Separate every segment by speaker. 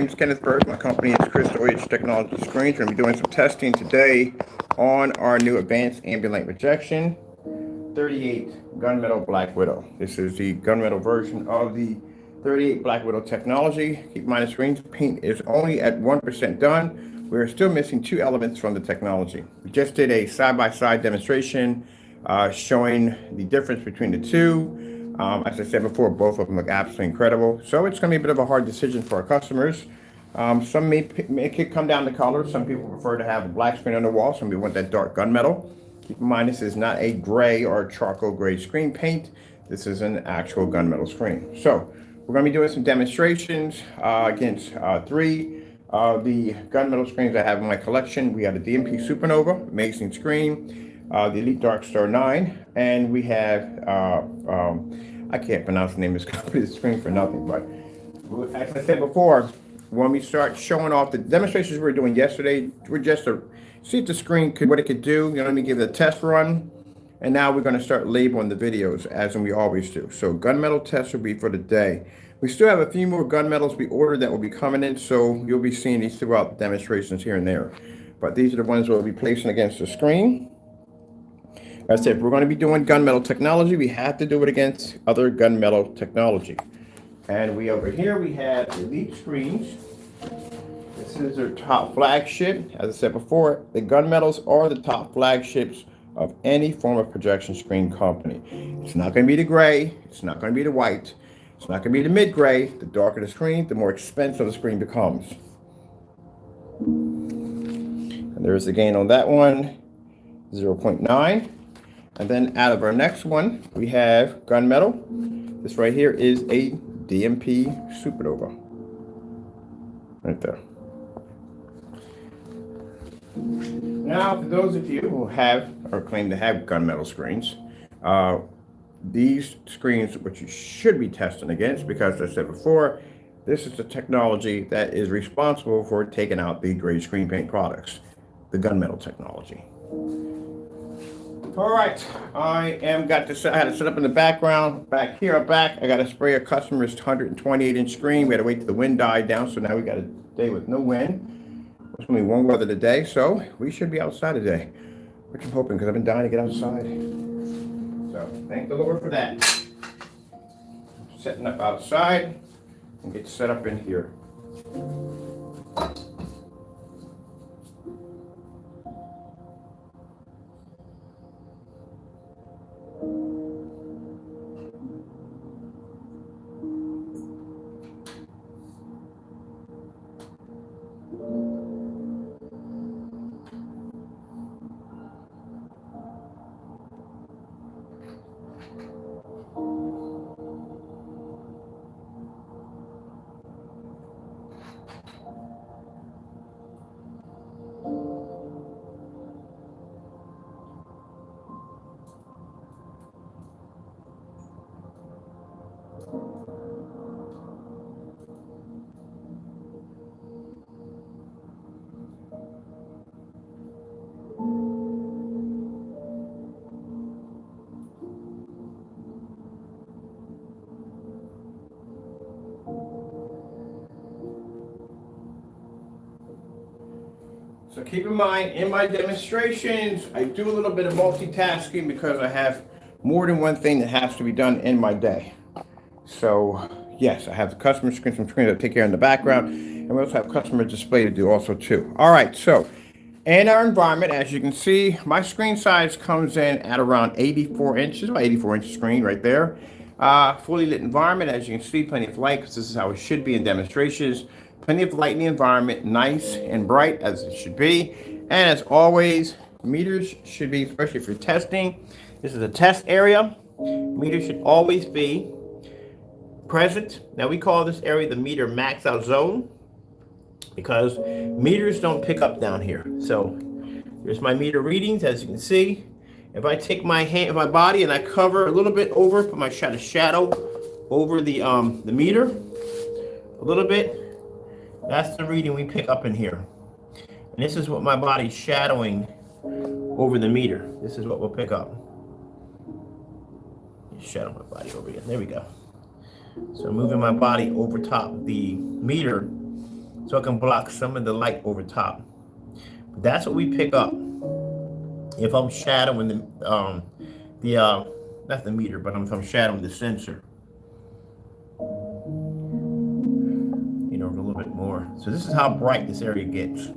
Speaker 1: name's Kenneth Berg. My company is Crystal Edge Technology Screens. We're going to be doing some testing today on our new advanced ambient rejection 38 Gunmetal Black Widow. This is the Gunmetal version of the 38 Black Widow technology. Keep in mind the screen paint is only at 1% done. We're still missing two elements from the technology. We just did a side-by-side demonstration showing the difference between the two. As I said before, both of them look absolutely incredible. So it's going to be a bit of a hard decision for our customers. Some may come down to color. Some people prefer to have a black screen on the wall. Some people want that dark gunmetal. Keep in mind, this is not a gray or charcoal gray screen paint. This is an actual gunmetal screen. So we're going to be doing some demonstrations against three of the gunmetal screens I have in my collection. We have the DMP Supernova, amazing screen, the Elite Dark Star 9, and we have, I can't pronounce the name of this company's screen for nothing, but as I said before, when we start showing off the demonstrations we were doing yesterday, we're just to see if the screen could, what it could do. Let me give it a test run. And now we're going to start labeling the videos as we always do. So gunmetal test will be for the day. We still have a few more gunmetals we ordered that will be coming in, so you'll be seeing these throughout the demonstrations here and there. But these are the ones we'll be placing against the screen. As I said, if we're going to be doing gunmetal technology, we have to do it against other gunmetal technology. And over here we have Elite Screens. This is their top flagship. As I said before, the gunmetals are the top flagships of any form of projection screen company. It's not going to be the gray. It's not going to be the white. It's not going to be the mid-gray. The darker the screen, the more expensive the screen becomes. And there's the gain on that one, 0.9. And then out of our next one, we have gunmetal. This right here is a DMP Supernova. Right there. Now, for those of you who have or claim to have gunmetal screens, these screens, which you should be testing against, because as I said before, this is the technology that is responsible for taking out the gray screen paint products, the gunmetal technology. All right, I had to set up in the background. Back here, I got to spray a customer's 128-inch screen. We had to wait till the wind died down, so now we got a day with no wind. It's going to be warm weather today, so we should be outside today, which I'm hoping, because I've been dying to get outside. So thank the Lord for that. Setting up outside and get set up in here. So keep in mind, in my demonstrations, I do a little bit of multitasking because I have more than one thing that has to be done in my day. So yes, I have the customer screen, some screens that take care in the background, and we also have customer display to do also too. All right, so in our environment, as you can see, my screen size comes in at around 84 inches, about 84-inch screen right there. Fully lit environment, as you can see, plenty of light, because this is how it should be in demonstrations. Plenty of light in the environment, nice and bright as it should be. And as always, meters should be, especially for testing, this is a test area. Meters should always be present. Now we call this area the meter max out zone, because meters don't pick up down here. So there's my meter readings, as you can see. If I take my hand, my body, and I cover a little bit over, put my shadow over the meter a little bit, that's the reading we pick up in here. And this is what my body's shadowing over the meter. This is what we'll pick up. Shadow my body over here. There we go. So moving my body over top the meter, so it can block some of the light over top. But that's what we pick up if I'm shadowing the not the meter, but if I'm shadowing the sensor. You know, a little bit more. So this is how bright this area gets.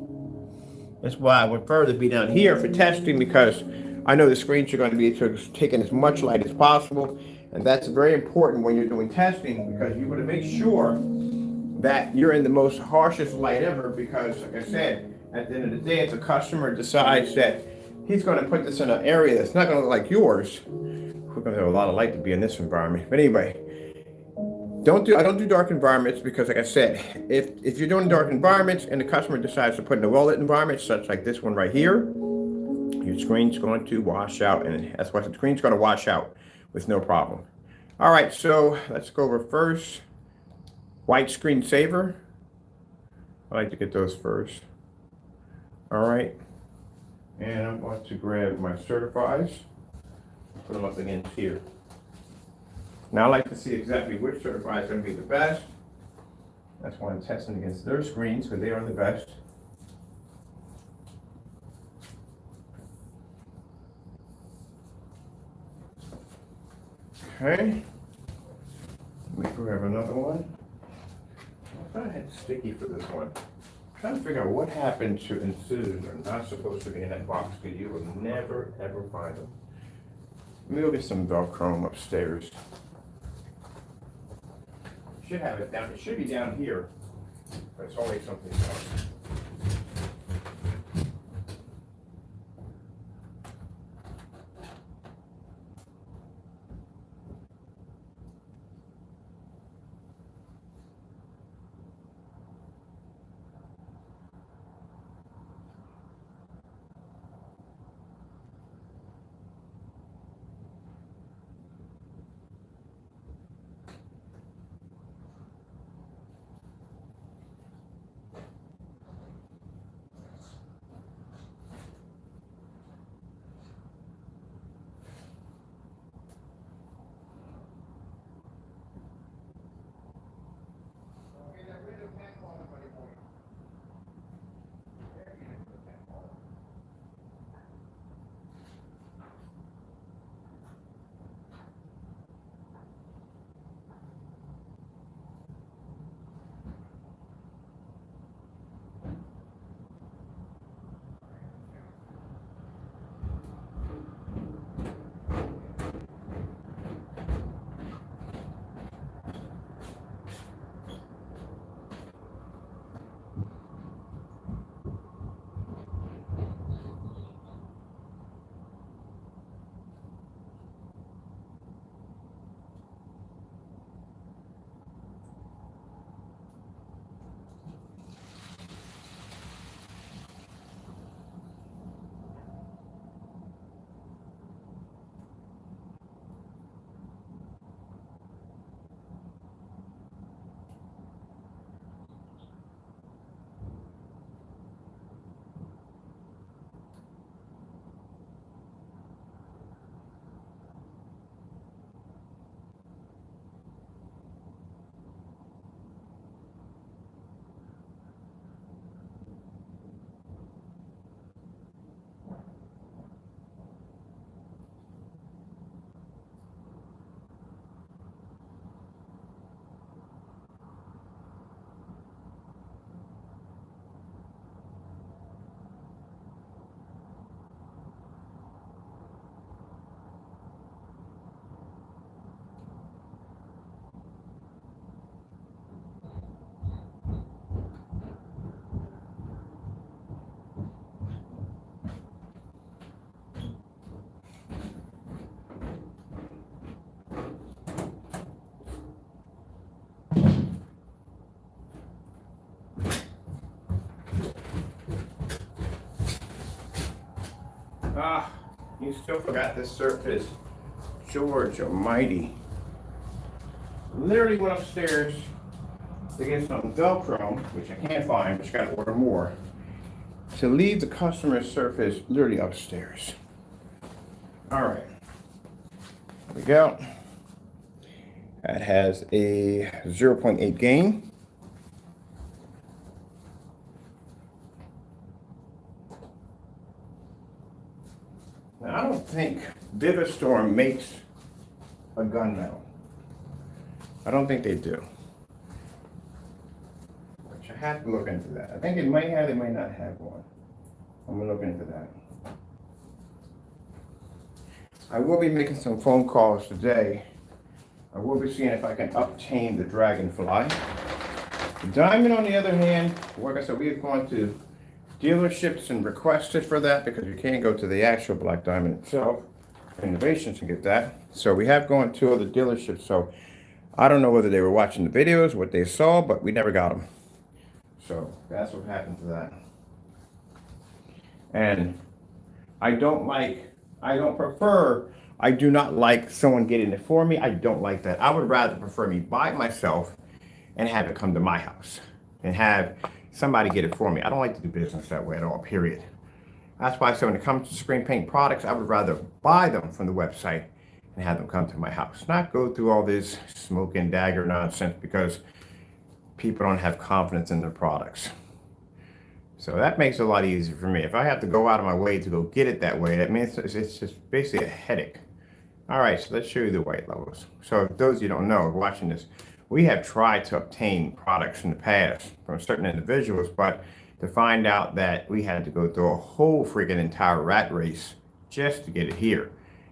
Speaker 1: That's why I would prefer to be down here for testing, because I know the screens are going to be taking as much light as possible, and that's very important when you're doing testing, because you want to make sure that you're in the most harshest light ever. Because, like I said, at the end of the day, if the customer decides that he's going to put this in an area that's not going to look like yours, we're going to have a lot of light to be in this environment. But anyway, I don't do dark environments, because, like I said, if you're doing dark environments and the customer decides to put in a well-lit environment, such like this one right here, your screen's going to wash out, and that's why the screen's going to wash out with no problem. All right, so let's go over first. White screensaver. I like to get those first. All right, and I'm going to grab my certifies, put them up against here. Now I like to see exactly which certified is going to be the best. That's why I'm testing against their screens, because they are the best. Okay. Let me grab another one. I thought I had sticky for this one. I'm trying to figure out what happened to incisions that are not supposed to be in that box, because you will never ever find them. Let me go get some Velcro upstairs. Should have it down. It should be down here, but it's always something else. Ah, you still forgot this surface. George Almighty. Literally went upstairs to get some Velcro, which I can't find, but you gotta order more, to leave the customer's surface literally upstairs. All right, here we go. That has a 0.8 gain. Now, I don't think Vivistorm makes a gunmetal. I don't think they do. But you have to look into that. I think it might have, they might not have one. I'm gonna look into that. I will be making some phone calls today. I will be seeing if I can obtain the Dragonfly. The Diamond, on the other hand, like I said, we have gone to dealerships and requested for that because you can't go to the actual Black Diamond itself, Innovations, and get that. So we have gone to other dealerships. So I don't know whether they were watching the videos, what they saw, but we never got them. So that's what happened to that. And I do not like someone getting it for me. I don't like that. I would rather prefer me buy it myself and have it come to my house and have somebody get it for me. I don't like to do business that way at all, period. That's why I say when it comes to screen paint products, I would rather buy them from the website and have them come to my house. Not go through all this smoke and dagger nonsense because people don't have confidence in their products. So that makes it a lot easier for me. If I have to go out of my way to go get it that way, that means it's just basically a headache. All right, so let's show you the white levels. So if those of you don't know, watching this, we have tried to obtain products in the past from certain individuals, but to find out that we had to go through a whole freaking entire rat race just to get it here.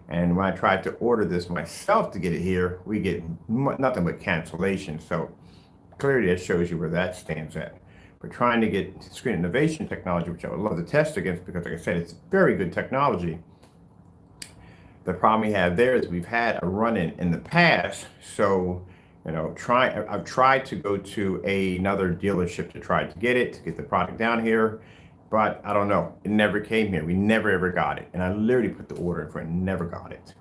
Speaker 1: And when I tried to order this myself to get it here, we get nothing but cancellation. So clearly that shows you where that stands at. We're trying to get screen innovation technology, which I would love to test against because, like I said, it's very good technology. The problem we have there is we've had a run-in in the past. So, you know, I've tried to go to another dealership to try to get the product down here, but I don't know. It never came here. We never ever got it. And I literally put the order in for it and never got it.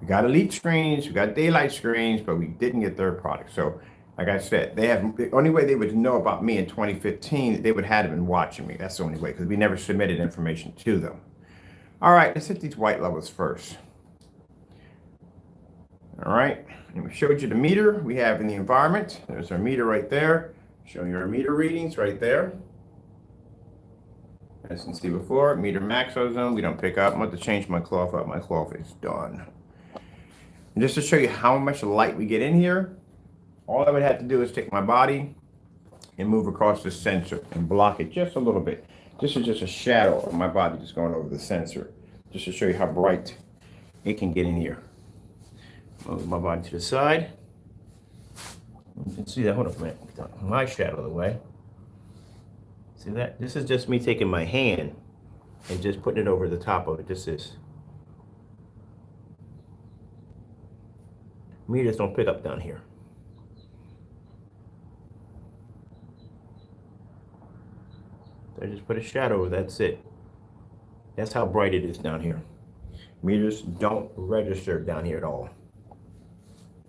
Speaker 1: We got elite screens, we got daylight screens, but we didn't get their product. So, like I said, the only way they would know about me in 2015, they would have been watching me. That's the only way, because we never submitted information to them. All right, let's hit these white levels first. All right, and we showed you the meter we have in the environment. There's our meter right there, showing you our meter readings right there. As you can see before, meter max ozone, we don't pick up. I'm going to change my cloth up. My cloth is done. And just to show you how much light we get in here, all I would have to do is take my body and move across the sensor and block it just a little bit. This is just a shadow of my body just going over the sensor, just to show you how bright it can get in here. Move my body to the side. You can see that. Hold up a minute. Get my shadow of the way. See that? This is just me taking my hand and just putting it over the top of it. This is. Meters don't pick up down here. I just put a shadow, that's it. That's how bright it is down here. Meters don't register down here at all.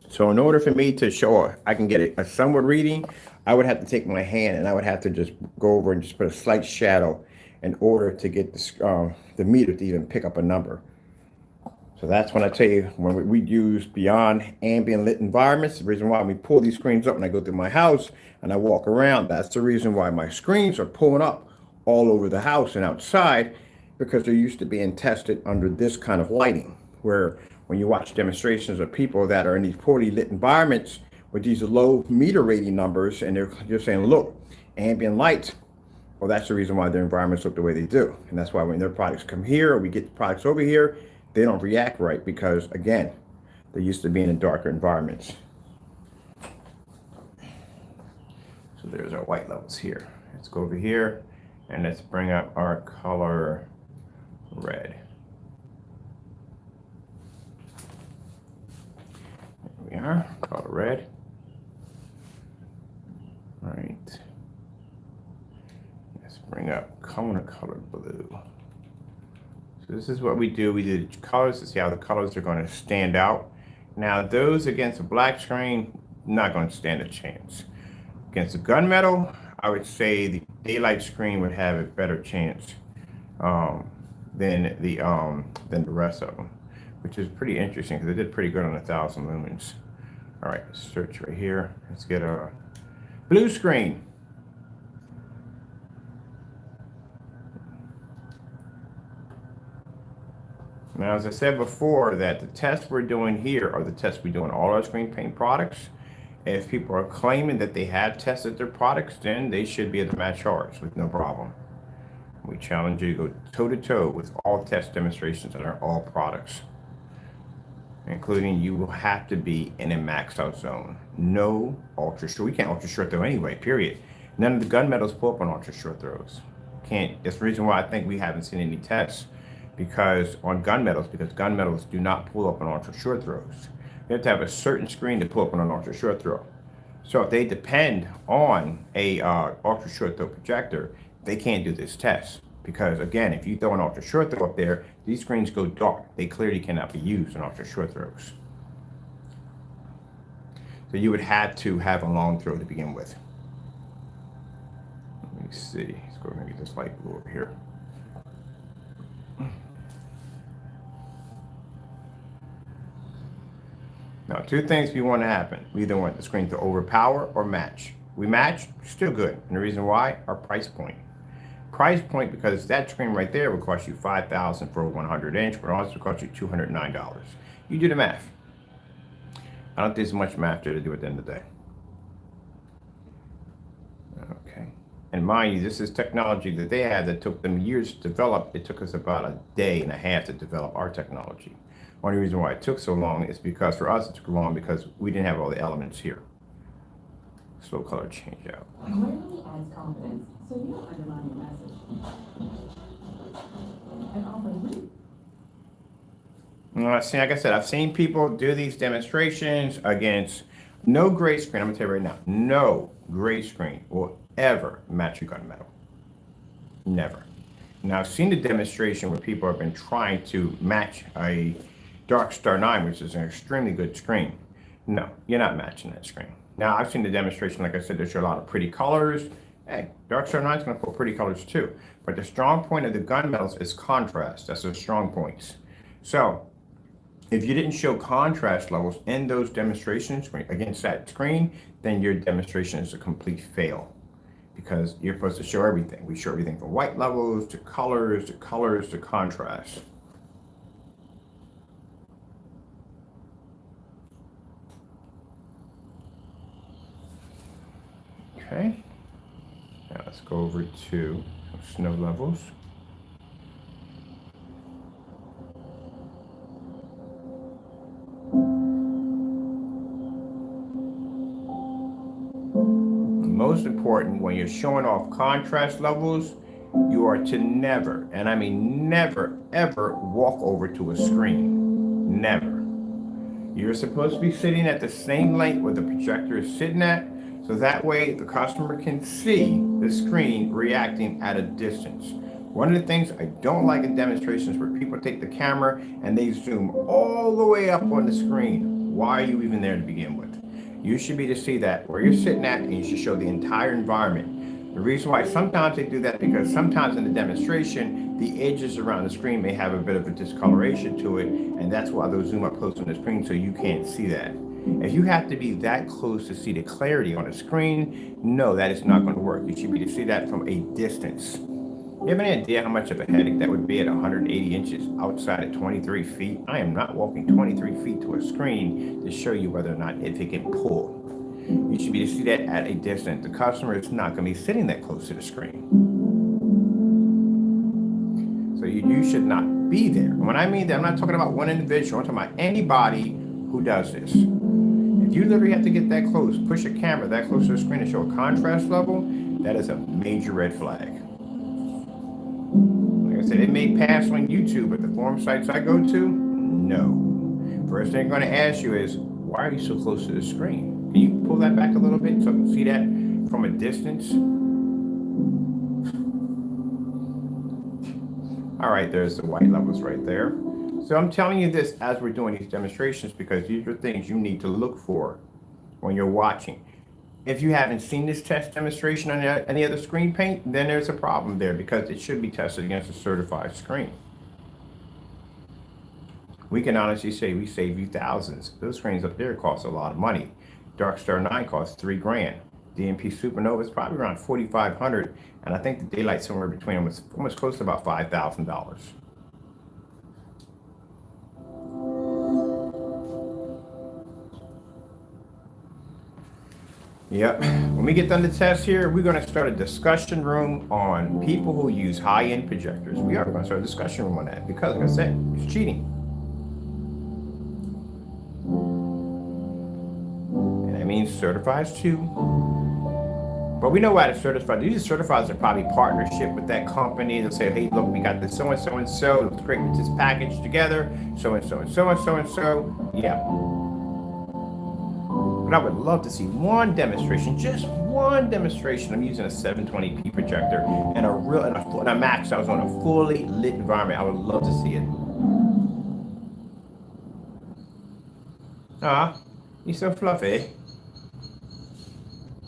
Speaker 1: So in order for me to show I can get a somewhat reading, I would have to take my hand and I would have to just go over and just put a slight shadow in order to get the meter to even pick up a number. So that's when I tell you, when we use beyond ambient lit environments, the reason why we pull these screens up when I go through my house and I walk around, that's the reason why my screens are pulling up all over the house and outside, because they're used to being tested under this kind of lighting, where when you watch demonstrations of people that are in these poorly lit environments with these low meter rating numbers, and they're just saying, look, ambient light, well, that's the reason why their environments look the way they do. And that's why when their products come here, or we get the products over here, they don't react right, because again, they're used to being in darker environments. So there's our white levels here. Let's go over here and let's bring up our color red. There we are, color red. All right. Let's bring up color blue. So this is what we do. We do colors to see how the colors are going to stand out. Now those against a black screen, not going to stand a chance. Against the gunmetal, I would say the daylight screen would have a better chance than the rest of them, which is pretty interesting because they did pretty good on 1,000 lumens. All right, let's search right here. Let's get a blue screen. Now, as I said before, that the tests we're doing here are the tests we do on all our screen paint products. If people are claiming that they have tested their products, then they should be able to match ours with no problem. We challenge you to go toe-to-toe with all test demonstrations on our all products, including you will have to be in a maxed out zone. No ultra short. We can't ultra short throw anyway, period. None of the gunmetals pull up on ultra short throws. Can't. That's the reason why I think we haven't seen any tests, because gunmetals do not pull up on ultra short throws. You have to have a certain screen to pull up on an ultra short throw. So if they depend on a ultra short throw projector, they can't do this test, because again, if you throw an ultra short throw up there, these screens go dark. They clearly cannot be used in ultra short throws. So you would have to have a long throw to begin with. Let me see. Let's go ahead and get this light blue over here. Now, two things we want to happen. We either want the screen to overpower or match. We match, still good. And the reason why, our price point. Price point, because that screen right there would cost you $5,000 for a 100-inch, but also cost you $209. You do the math. I don't think there's much math there to do at the end of the day. Okay. And mind you, this is technology that they had that took them years to develop. It took us about a day and a half to develop our technology. Only reason why it took so long is because for us it took long because we didn't have all the elements here. Slow color change out.
Speaker 2: Clearly adds confidence, so you don't undermine your message. And offers
Speaker 1: See, like I said, I've seen people do these demonstrations against no gray screen. I'm gonna tell you right now, no gray screen will ever match a gunmetal. Never. Now, I've seen the demonstration where people have been trying to match a Dark Star 9, which is an extremely good screen. No, you're not matching that screen. Now, I've seen the demonstration, like I said, they show a lot of pretty colors. Hey, Dark Star 9 is going to pull pretty colors too. But the strong point of the gunmetals is contrast. That's their strong points. So, if you didn't show contrast levels in those demonstrations against that screen, then your demonstration is a complete fail. Because you're supposed to show everything. We show everything from white levels to colors to contrast. Okay, now let's go over to snow levels. Most important, when you're showing off contrast levels, you are to never, and I mean never, ever walk over to a screen. Never. You're supposed to be sitting at the same length where the projector is sitting at, so that way the customer can see the screen reacting at a distance. One of the things I don't like in demonstrations where people take the camera and they zoom all the way up on the screen. Why are you even there to begin with? You should be to see that where you're sitting at, and you should show the entire environment. The reason why sometimes they do that, because sometimes in the demonstration, the edges around the screen may have a bit of a discoloration to it, and that's why they'll zoom up close on the screen so you can't see that. If you have to be that close to see the clarity on the screen, no, that is not going to work. You should be to see that from a distance. You have any idea how much of a headache that would be at 180 inches outside at 23 feet? I am not walking 23 feet to a screen to show you whether or not if it can pull. You should be to see that at a distance. The customer is not going to be sitting that close to the screen. So you should not be there. And when I mean that, I'm not talking about one individual. I'm talking about anybody who does this. If you literally have to get that close, push a camera that close to the screen to show a contrast level, that is a major red flag. Like I said, it may pass on YouTube, but the forum sites I go to, no. First thing I'm going to ask you is, why are you so close to the screen? Can you pull that back a little bit so I can see that from a distance? All right, there's the white levels right there. So I'm telling you this as we're doing these demonstrations because these are things you need to look for when you're watching. If you haven't seen this test demonstration on any other screen paint, then there's a problem there because it should be tested against a certified screen. We can honestly say we save you thousands. Those screens up there cost a lot of money. Dark Star 9 costs $3 grand. DMP Supernova is probably around $4,500, and I think the daylight somewhere between them was almost close to about $5,000. Yep. When we get done the test here, we're going to start a discussion room on people who use high-end projectors. We are going to start a discussion room on that because, like I said, it's cheating. And that means certifies too. But we know why the certified. These certifieds are probably partnership with that company. They'll say, hey, look, we got this so and so and so. Let's create this package together. So and so and so and so and so. Yeah. But I would love to see one demonstration, just one demonstration. I'm using a 720p projector and a max. I was on a fully lit environment. I would love to see it. Ah, he's so fluffy.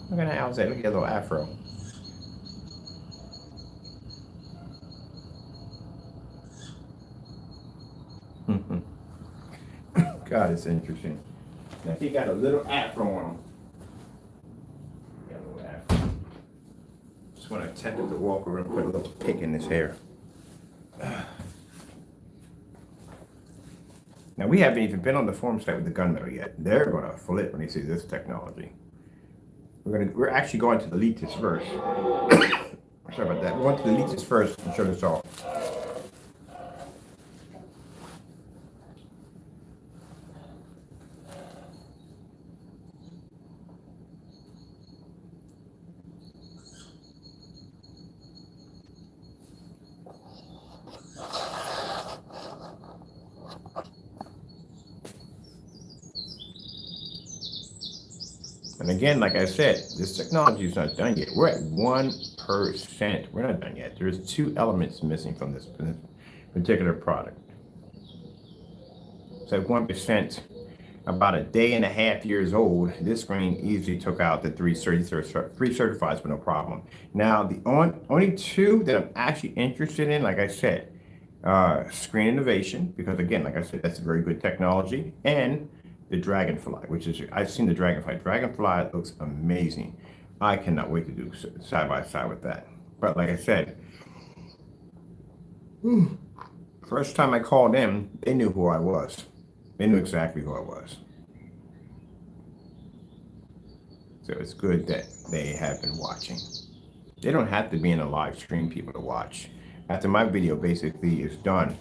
Speaker 1: Look at that outfit. Look at that little afro. God, it's interesting. Now he got a little afro on him. Got a little afro. Just want to attempt to walk over and put a little pick in his hair. Now we haven't even been on the forum site with the Gunmetal yet. They're gonna flip when they see this technology. We're actually going to delete this first. Sorry about that. We're going to delete this first and show this off. And again, like I said, this technology is not done yet. We're at 1%. We're not done yet. There's 2 elements missing from this particular product. So 1%, about a day and a half years old, this screen easily took out the 3 certifieds with no problem. Now, the only 2 that I'm actually interested in, like I said, screen innovation, because again, like I said, that's a very good technology, and the Dragonfly, which is, I've seen the Dragonfly. Dragonfly looks amazing. I cannot wait to do side by side with that. But like I said, first time I called them, they knew who I was. They knew exactly who I was. So it's good that they have been watching. They don't have to be in a live stream, people, to watch. After my video basically is done,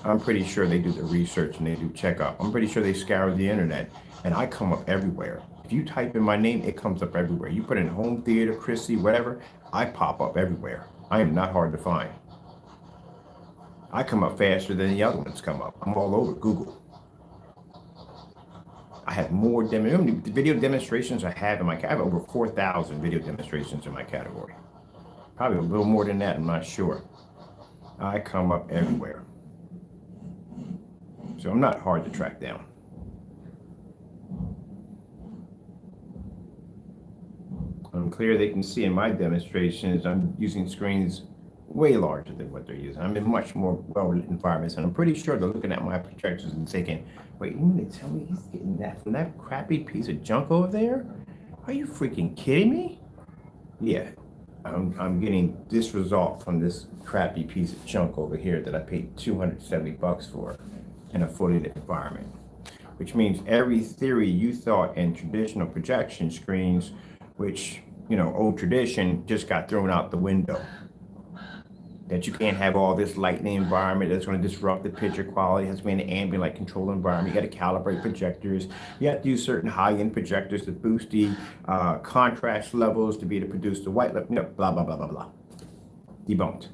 Speaker 1: I'm pretty sure they do the research and they do checkup. I'm pretty sure they scour the internet, and I come up everywhere. If you type in my name, it comes up everywhere. You put in home theater, Chrissy, whatever, I pop up everywhere. I am not hard to find. I come up faster than the other ones come up. I'm all over Google. I have more video demonstrations I have in my I have over 4,000 video demonstrations in my category. Probably a little more than that, I'm not sure. I come up everywhere. So I'm not hard to track down. I'm clear they can see in my demonstrations, I'm using screens way larger than what they're using. I'm in much more well-lit environments, and I'm pretty sure they're looking at my projectors and thinking, wait, you mean to tell me he's getting that from that crappy piece of junk over there? Are you freaking kidding me? Yeah, I'm getting this result from this crappy piece of junk over here that I paid $270 for in a fully lit environment. Which means every theory you thought in traditional projection screens, which, you know, old tradition, just got thrown out the window. That you can't have all this light in the environment that's going to disrupt the picture quality. It has to be an ambient light control environment. You got to calibrate projectors. You have to use certain high-end projectors to boost the contrast levels to be able to produce the white light. No, blah, blah, blah, blah, blah. Debunked.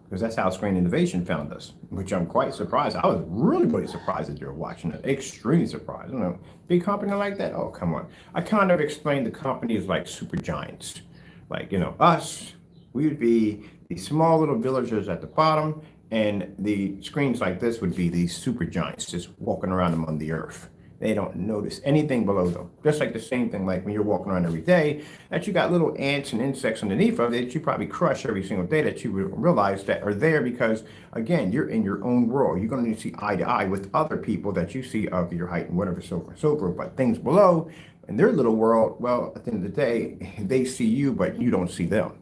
Speaker 1: Because that's how Screen Innovation found us, which I'm quite surprised. I was really surprised that you're watching it. Extremely surprised. I don't know, big company like that? Oh, come on. I kind of explained the company as like super giants. Like, you know, us, we would be the small little villagers at the bottom, and the screens like this would be these super giants just walking around among the earth. They don't notice anything below them. Just like the same thing, like when you're walking around every day, that you got little ants and insects underneath of it that you probably crush every single day that you realize that are there because, again, you're in your own world. You're going to need to see eye to eye with other people that you see of your height and whatever, so forth and so forth. But things below, in their little world, well, at the end of the day, they see you, but you don't see them.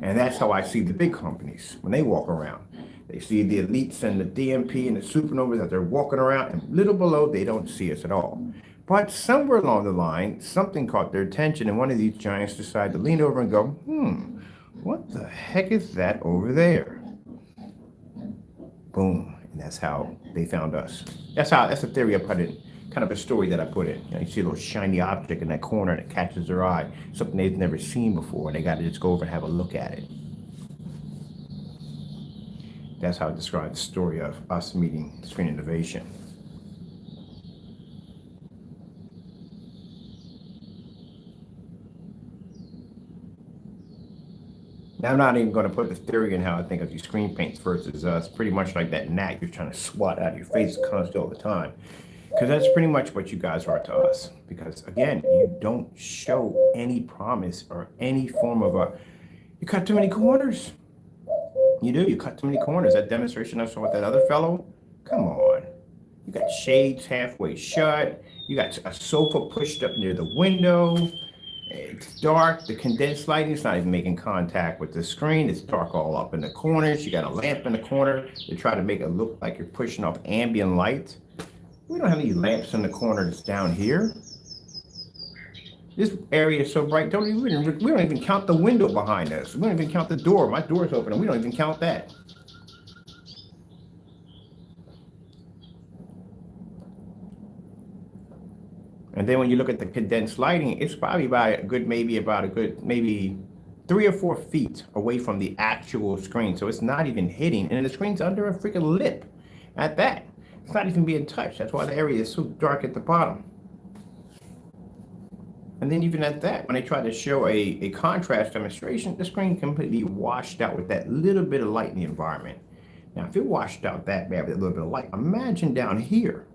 Speaker 1: And that's how I see the big companies when they walk around. They see the elites and the DMP and the supernovas that they're walking around, and little below, they don't see us at all. But somewhere along the line, something caught their attention, and one of these giants decided to lean over and go, what the heck is that over there? Boom. And that's how they found us. That's a theory I put in, kind of a story that I put in. You see a little shiny object in that corner and it catches their eye, something they've never seen before, and they got to just go over and have a look at it. That's how I describe the story of us meeting Screen Innovation. Now, I'm not even going to put the theory in how I think of these screen paints versus us. Pretty much like that gnat you're trying to swat out of your face constantly all the time. Because that's pretty much what you guys are to us. Because, again, you don't show any promise or any form of you cut too many corners. You do. You cut too many corners. That demonstration I saw with that other fellow, come on. You got shades halfway shut. You got a sofa pushed up near the window. It's dark. The condensed lighting is not even making contact with the screen. It's dark all up in the corners. You got a lamp in the corner to try to make it look like you're pushing off ambient light. We don't have any lamps in the corner that's down here. This area is so bright. We don't even count the window behind us. We don't even count the door. My door's open and we don't even count that. And then when you look at the condensed lighting, it's probably maybe 3 or 4 feet away from the actual screen. So it's not even hitting. And the screen's under a freaking lip at that. It's not even being touched. That's why the area is so dark at the bottom. And then even at that, when I try to show a contrast demonstration, the screen completely washed out with that little bit of light in the environment. Now, if it washed out that bad with a little bit of light, imagine down here.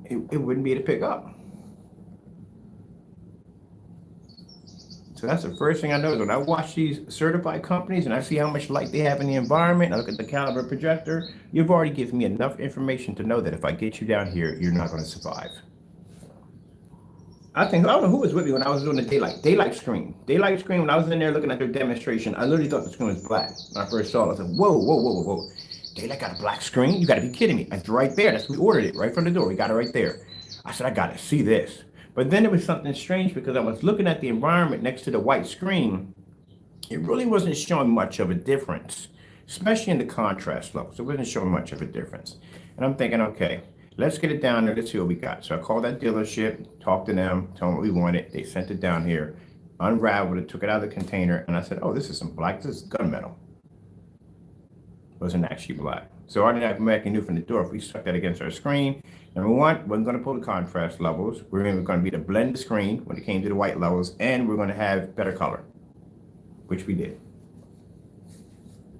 Speaker 1: It wouldn't be able to pick up. So that's the first thing I notice when I watch these certified companies and I see how much light they have in the environment. I look at the caliber projector. You've already given me enough information to know that if I get you down here, you're not going to survive. I don't know who was with me when I was doing the daylight screen. Daylight screen, when I was in there looking at their demonstration, I literally thought the screen was black. When I first saw it, I said, whoa. Daylight got a black screen? You got to be kidding me. It's right there. We ordered it right from the door. We got it right there. I said, I got to see this. But then there was something strange because I was looking at the environment next to the white screen. It really wasn't showing much of a difference, especially in the contrast levels. It wasn't showing much of a difference. And I'm thinking, okay, let's get it down there. Let's see what we got. So I called that dealership, talked to them, told them what we wanted. They sent it down here, unraveled it, took it out of the container. And I said, oh, this is gunmetal. Wasn't actually black. So I didn't have knew from the door if we stuck that against our screen. Number one, we're going to pull the contrast levels. We're going to be to blend the screen when it came to the white levels, and we're going to have better color, which we did.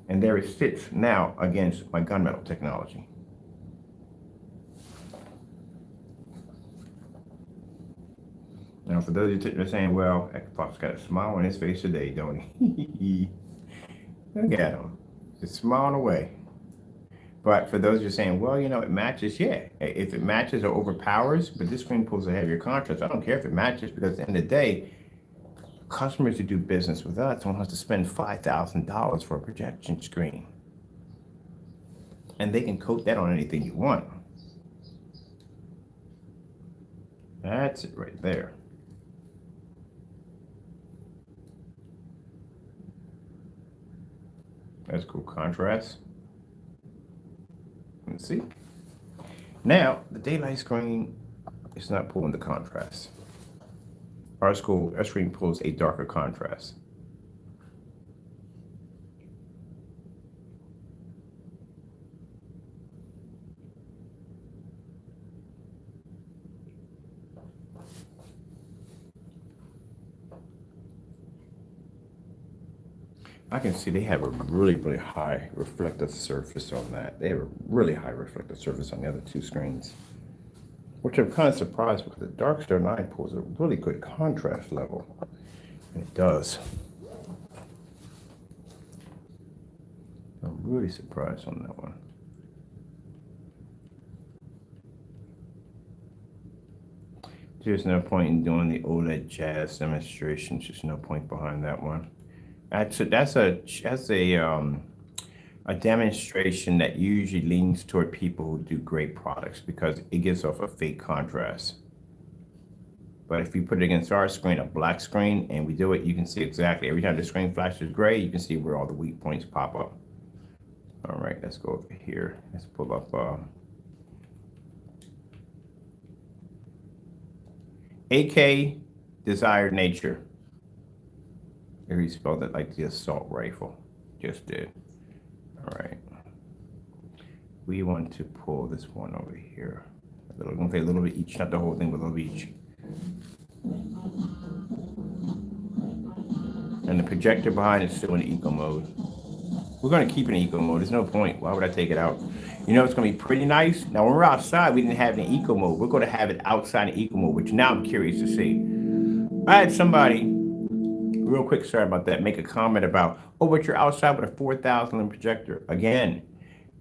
Speaker 1: And there it sits now against my gunmetal technology. Now, for those of you that are saying, well, Xbox got a smile on his face today, don't he? Look at him. Just smiling away. But for those who are saying, well, it matches, yeah. If it matches or overpowers, but this screen pulls a heavier contrast. I don't care if it matches because at the end of the day, customers who do business with us don't have to spend $5,000 for a projection screen. And they can coat that on anything you want. That's it right there. That's cool contrast. Let's see. Now, the daylight screen is not pulling the contrast. Our screen pulls a darker contrast. I can see they have a really, really high reflective surface on that. They have a really high reflective surface on the other two screens, which I'm kind of surprised because the Darkstar 9 pulls a really good contrast level. And it does. I'm really surprised on that one. There's no point in doing the OLED jazz demonstration. Just no point behind that one. That's a a demonstration that usually leans toward people who do great products because it gives off a fake contrast. But if you put it against our screen, a black screen, and we do it, you can see exactly every time the screen flashes gray, you can see where all the weak points pop up. All right, let's go over here. Let's pull up AK Desired Nature. Here he spelled it like the assault rifle. Just did. All right. We want to pull this one over here. I'm going to say a little bit each, not the whole thing, but a little bit each. And the projector behind is still in eco mode. We're going to keep it in eco mode. There's no point. Why would I take it out? You know, it's going to be pretty nice. Now, when we're outside, we didn't have it in eco mode. We're going to have it outside in eco mode, which now I'm curious to see. I had somebody, real quick, sorry about that, make a comment about, oh, but you're outside with a 4,000 lumen projector. Again,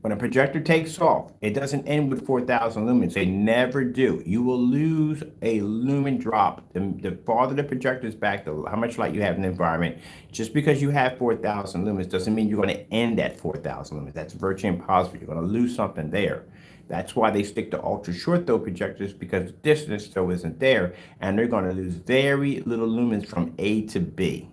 Speaker 1: when a projector takes off, it doesn't end with 4,000 lumens. They never do. You will lose a lumen drop. The farther the projector is back, how much light you have in the environment. Just because you have 4,000 lumens doesn't mean you're going to end at 4,000 lumens. That's virtually impossible. You're going to lose something there. That's why they stick to ultra short throw projectors, because the distance throw isn't there, and they're going to lose very little lumens from A to B.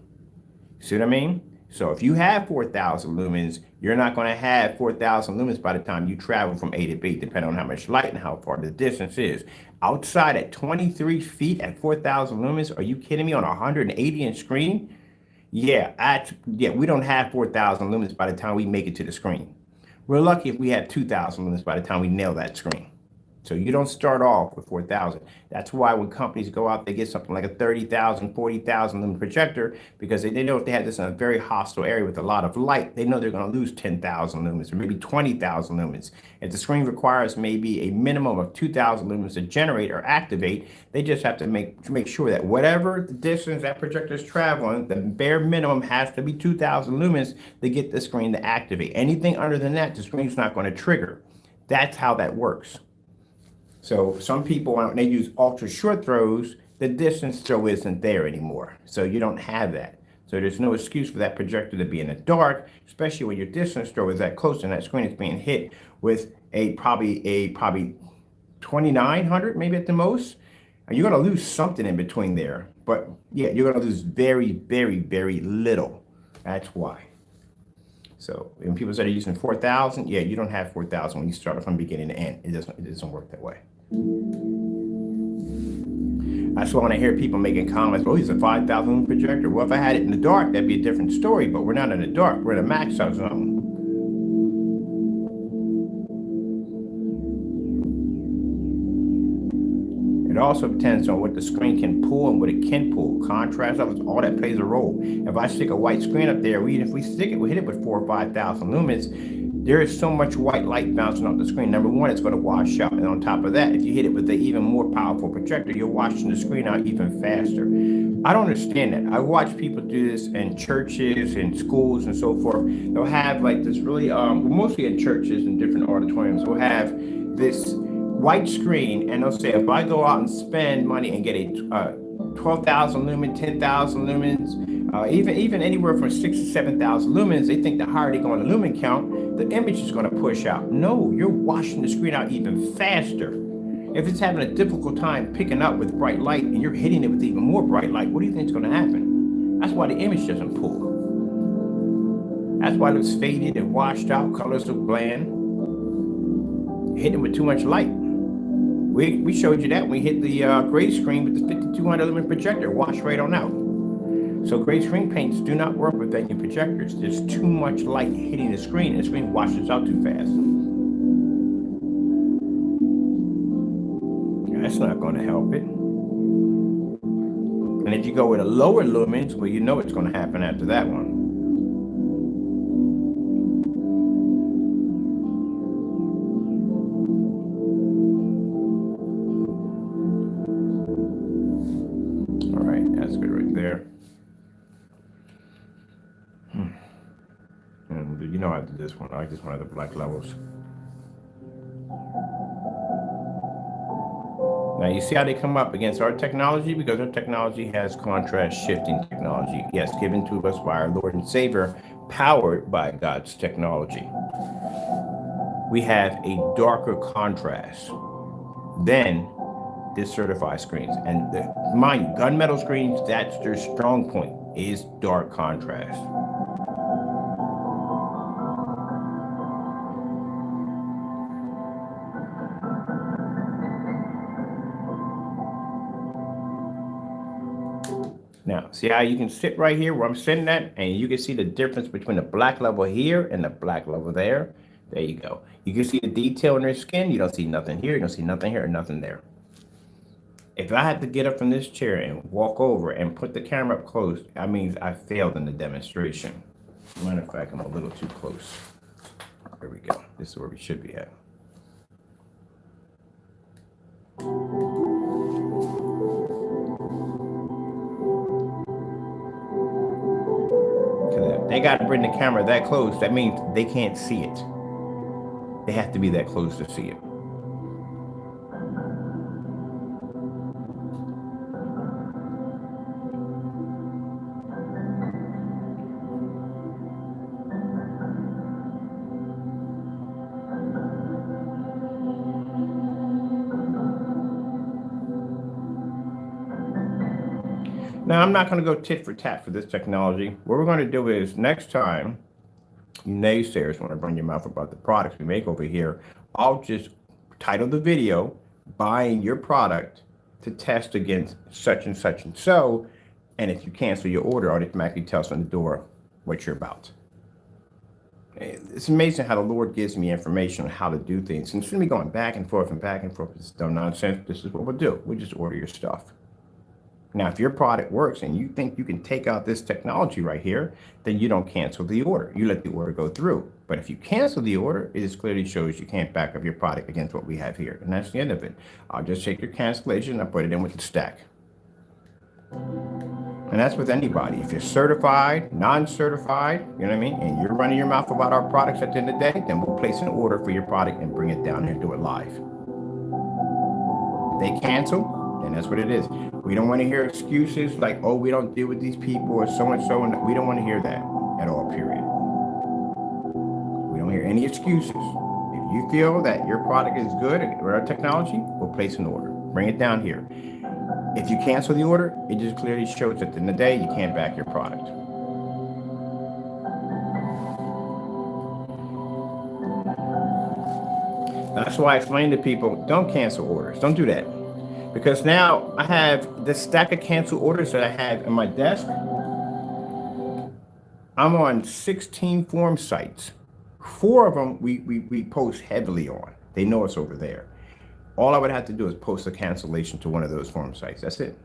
Speaker 1: See what I mean? So if you have 4,000 lumens, you're not going to have 4,000 lumens by the time you travel from A to B, depending on how much light and how far the distance is. Outside at 23 feet at 4,000 lumens, are you kidding me, on a 180-inch screen? Yeah, we don't have 4,000 lumens by the time we make it to the screen. We're lucky if we have 2,000 lumens by the time we nail that screen. So you don't start off with 4,000. That's why when companies go out, they get something like a 30,000, 40,000 lumen projector, because they know if they have this in a very hostile area with a lot of light, they know they're going to lose 10,000 lumens or maybe 20,000 lumens. If the screen requires maybe a minimum of 2,000 lumens to generate or activate, they just have to make sure that whatever the distance that projector is traveling, the bare minimum has to be 2,000 lumens to get the screen to activate. Anything under than that, the screen's not going to trigger. That's how that works. So some people, when they use ultra short throws, the distance throw isn't there anymore. So you don't have that. So there's no excuse for that projector to be in the dark, especially when your distance throw is that close and that screen is being hit with a probably 2,900 maybe at the most. And you're going to lose something in between there. But yeah, you're going to lose very, very, very little. That's why. So when people say they're using 4,000, yeah, you don't have 4,000 when you start from beginning to end. It doesn't work that way. That's why when I hear people making comments, oh, he's a 5,000 lumen projector. Well, if I had it in the dark, that'd be a different story, but we're not in the dark. We're in a max out zone. It also depends on what the screen can pull and what it can pull. Contrast levels, all that plays a role. If I stick a white screen up there, if we hit it with 4,000 or 5,000 lumens, there is so much white light bouncing off the screen. Number one, it's going to wash out. And on top of that, if you hit it with an even more powerful projector, you're washing the screen out even faster. I don't understand that. I watch people do this in churches and schools and so forth. They'll have like this really, mostly in churches and different auditoriums, they'll have this white screen, and they'll say, if I go out and spend money and get a 12,000 lumen, 10,000 lumens, even anywhere from 6,000 to 7,000 lumens, they think the higher they go on the lumen count, the image is going to push out. No, you're washing the screen out even faster. If it's having a difficult time picking up with bright light and you're hitting it with even more bright light, what do you think is going to happen? That's why the image doesn't pull. That's why it looks faded and washed out, colors look bland. You're hitting it with too much light. We showed you that when we hit the gray screen with the 5200 lumen projector, wash right on out. So gray screen paints do not work with venue projectors. There's too much light hitting the screen, and the screen washes out too fast. That's not going to help it. And if you go with a lower lumens, well, you know what's going to happen after that one. All right, that's good right there. And you know I did this one. I like this one at the black levels. Now you see how they come up against our technology, because our technology has contrast shifting technology. Yes, given to us by our Lord and Savior, powered by God's technology. We have a darker contrast than this certified screens. And mind you, gunmetal screens, that's their strong point, is dark contrast. Now, see how you can sit right here where I'm sitting at, and you can see the difference between the black level here and the black level there. There you go. You can see the detail in their skin. You don't see nothing here. You don't see nothing here and nothing there. If I had to get up from this chair and walk over and put the camera up close, that means I failed in the demonstration. Matter of fact, I'm a little too close. There we go. This is where we should be at. Because they got to bring the camera that close. That means they can't see it. They have to be that close to see it. Now, I'm not going to go tit for tat for this technology. What we're going to do is next time, you naysayers want to run your mouth about the products we make over here, I'll just title the video, buying your product to test against such and such and so. And if you cancel your order, I'll automatically tell us on the door what you're about. It's amazing how the Lord gives me information on how to do things. And instead of me going back and forth, it's dumb nonsense. This is what we'll do. We just order your stuff. Now, if your product works and you think you can take out this technology right here, then you don't cancel the order. You let the order go through. But if you cancel the order, it just clearly shows you can't back up your product against what we have here. And that's the end of it. I'll just take your cancellation and put it in with the stack. And that's with anybody. If you're certified, non-certified, you know what I mean, and you're running your mouth about our products at the end of the day, then we'll place an order for your product and bring it down here and do it live. If they cancel, and that's what it is. We don't want to hear excuses like, oh, we don't deal with these people or so and so. And we don't want to hear that at all, period. We don't hear any excuses. If you feel that your product is good or our technology, we'll place an order. Bring it down here. If you cancel the order, it just clearly shows that in the day you can't back your product. That's why I explain to people, don't cancel orders. Don't do that. Because now I have the stack of cancel orders that I have in my desk. I'm on 16 form sites. 4 of them we post heavily on. They know it's over there. All I would have to do is post a cancellation to one of those form sites. That's it.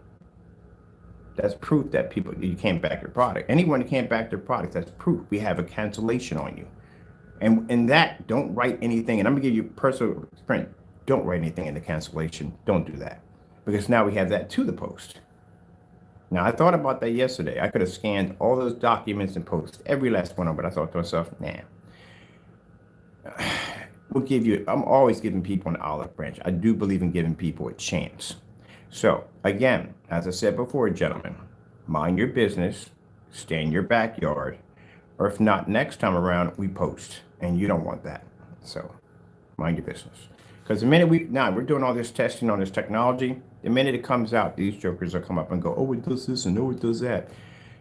Speaker 1: That's proof that you can't back your product. Anyone who can't back their product, that's proof. We have a cancellation on you. And in that, don't write anything. And I'm going to give you personal print. Don't write anything in the cancellation. Don't do that. Because now we have that to the post. Now, I thought about that yesterday. I could have scanned all those documents and posted every last one of them, but I thought to myself, nah. I'm always giving people an olive branch. I do believe in giving people a chance. So, again, as I said before, gentlemen, mind your business, stay in your backyard, or if not, next time around, we post, and you don't want that. So, mind your business. Because the minute we're doing all this testing on this technology, the minute it comes out, these jokers will come up and go, oh, it does this and oh, it does that.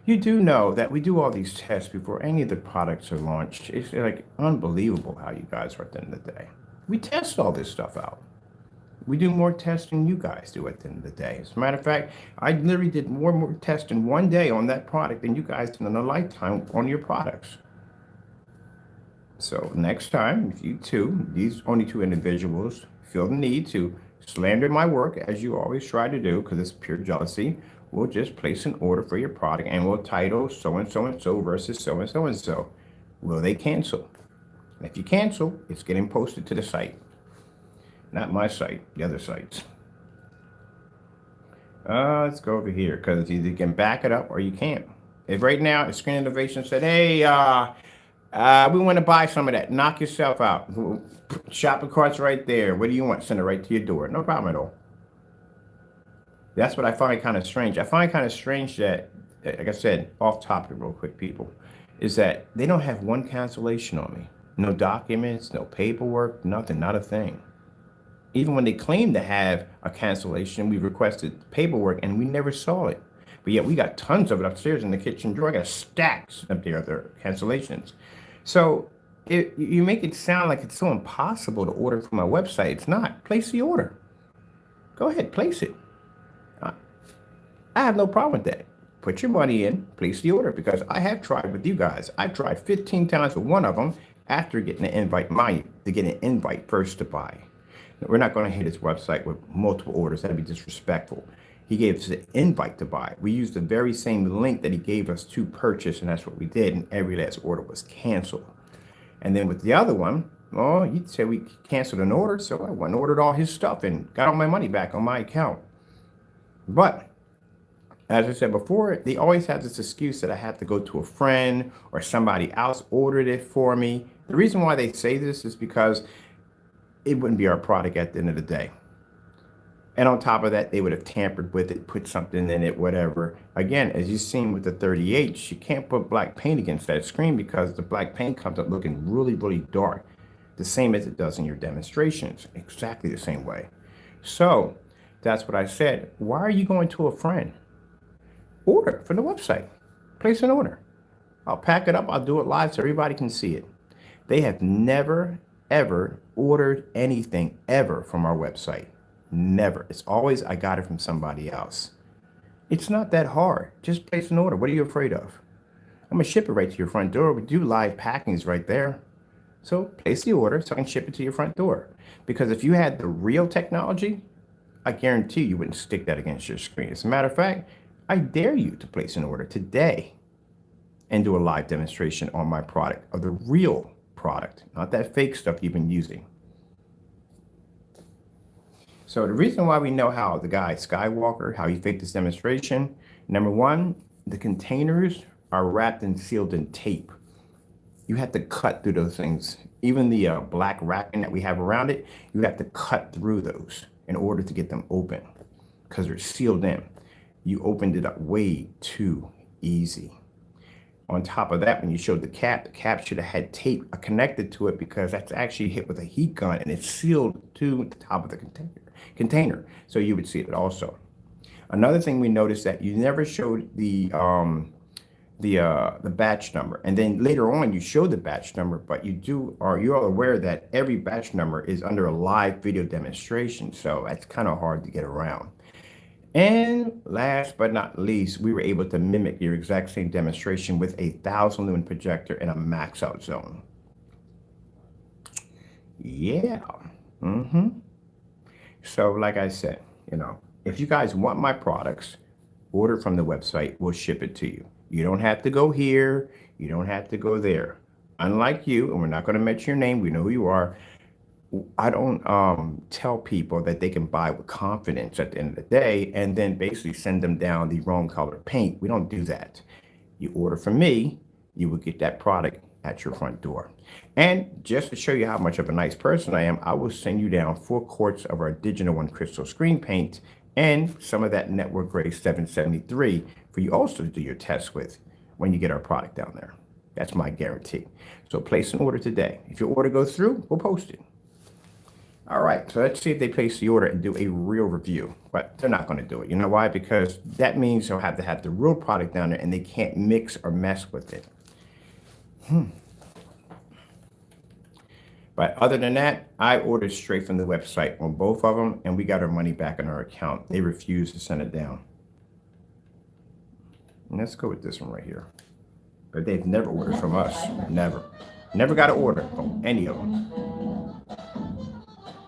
Speaker 1: You do know that we do all these tests before any of the products are launched. It's like unbelievable how you guys are at the end of the day. We test all this stuff out. We do more testing than you guys do at the end of the day. As a matter of fact, I literally did more tests in one day on that product than you guys did in a lifetime on your products. So next time, if these only 2 individuals feel the need to slander my work, as you always try to do, because it's pure jealousy, we'll just place an order for your product and we'll title so-and-so and so versus so-and-so and so. Will they cancel? And if you cancel, it's getting posted to the site. Not my site, the other sites. Let's go over here, because either you can back it up or you can't. If right now, if Screen Innovation said, hey, we want to buy some of that. Knock yourself out. Shopping cart's right there. What do you want? Send it right to your door. No problem at all. That's what I find kind of strange. I find kind of strange that, like I said, off topic real quick, people, is that they don't have one cancellation on me. No documents, no paperwork, nothing, not a thing. Even when they claim to have a cancellation, we requested paperwork and we never saw it. But yet we got tons of it upstairs in the kitchen drawer. I got stacks up there of their cancellations. So you make it sound like it's so impossible to order from my website. It's not. Place the order. Go ahead, place it. I I have no problem with that. Put your money in, place the order, because I have tried with you guys. I've tried 15 times with one of them after getting an invite, mind you, to get an invite first to buy. We're not going to hit his website with multiple orders. That'd be disrespectful. He gave us an invite to buy. We used the very same link that he gave us to purchase, and that's what we did. And every last order was canceled. And then with the other one, oh, he said we canceled an order, so I went and ordered all his stuff and got all my money back on my account. But as I said before, they always have this excuse that I have to go to a friend or somebody else ordered it for me. The reason why they say this is because it wouldn't be our product at the end of the day. And on top of that, they would have tampered with it, put something in it, whatever. Again, as you've seen with the 38, you can't put black paint against that screen because the black paint comes up looking really, really dark. The same as it does in your demonstrations, exactly the same way. So that's what I said. Why are you going to a friend? Order from the website. Place an order. I'll pack it up. I'll do it live so everybody can see it. They have never, ever ordered anything ever from our website. Never. It's always, I got it from somebody else. It's not that hard. Just place an order. What are you afraid of? I'm going to ship it right to your front door. We do live packings right there. So place the order so I can ship it to your front door. Because if you had the real technology, I guarantee you wouldn't stick that against your screen. As a matter of fact, I dare you to place an order today and do a live demonstration on my product, of the real product, not that fake stuff you've been using. So the reason why we know how the guy Skywalker, how he faked this demonstration, number one, the containers are wrapped and sealed in tape. You have to cut through those things. Even the black racking that we have around it, you have to cut through those in order to get them open because they're sealed in. You opened it up way too easy. On top of that, when you showed the cap should have had tape connected to it because that's actually hit with a heat gun and it's sealed to the top of the container. So you would see it also. Another thing we noticed that you never showed the batch number, and then later on you show the batch number, but you're all aware that every batch number is under a live video demonstration, so that's kind of hard to get around. And last but not least, we were able to mimic your exact same demonstration with a 1,000 lumen projector in a max out zone. Yeah. So like I said, if you guys want my products, order from the website, we'll ship it to you. You don't have to go here. You don't have to go there. Unlike you, and we're not going to mention your name, we know who you are. I don't tell people that they can buy with confidence at the end of the day and then basically send them down the wrong color paint. We don't do that. You order from me, you will get that product at your front door. And just to show you how much of a nice person I am, I will send you down 4 quarts of our Digital One Crystal Screen Paint and some of that Network Grade 773 for you also to do your test with when you get our product down there. That's my guarantee. So place an order today. If your order goes through, we'll post it. All right, so let's see if they place the order and do a real review, but they're not going to do it. You know why? Because that means they'll have to have the real product down there and they can't mix or mess with it. But other than that, I ordered straight from the website on both of them and we got our money back in our account. They refused to send it down. And let's go with this one right here. But they've never ordered from us. Never. Never got an order from any of them.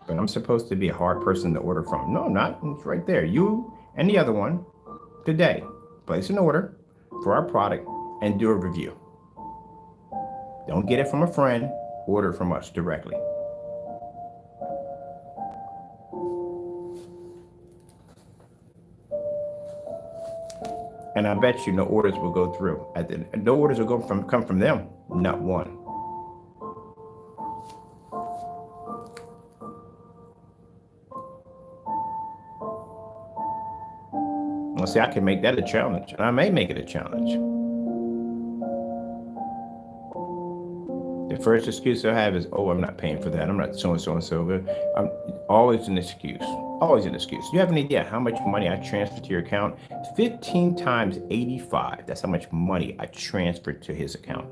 Speaker 1: But I'm supposed to be a hard person to order from. No, I'm not. It's right there. You and the other one today. Place an order for our product and do a review. Don't get it from a friend. Order from us directly. And I bet you no orders will go through. No orders will come from them. Not one. Well, see, I can make that a challenge, and I may make it a challenge. The first excuse I have is, oh, I'm not paying for that. I'm not so and so and so. I'm always an excuse. Always an excuse. You have an idea how much money I transferred to your account? 15 times 85. That's how much money I transferred to his account.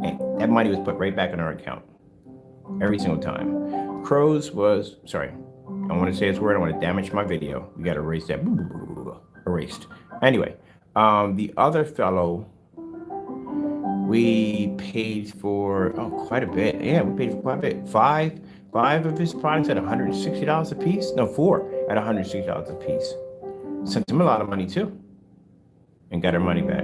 Speaker 1: And that money was put right back in our account every single time. Crows was, sorry, I want to say his word. I want to damage my video. We got to erase that. Erased. Anyway, the other fellow, we paid for quite a bit. Yeah, we paid for quite a bit. Five of his products at $160 a piece. No, four at $160 a piece. Sent him a lot of money too, and got our money back.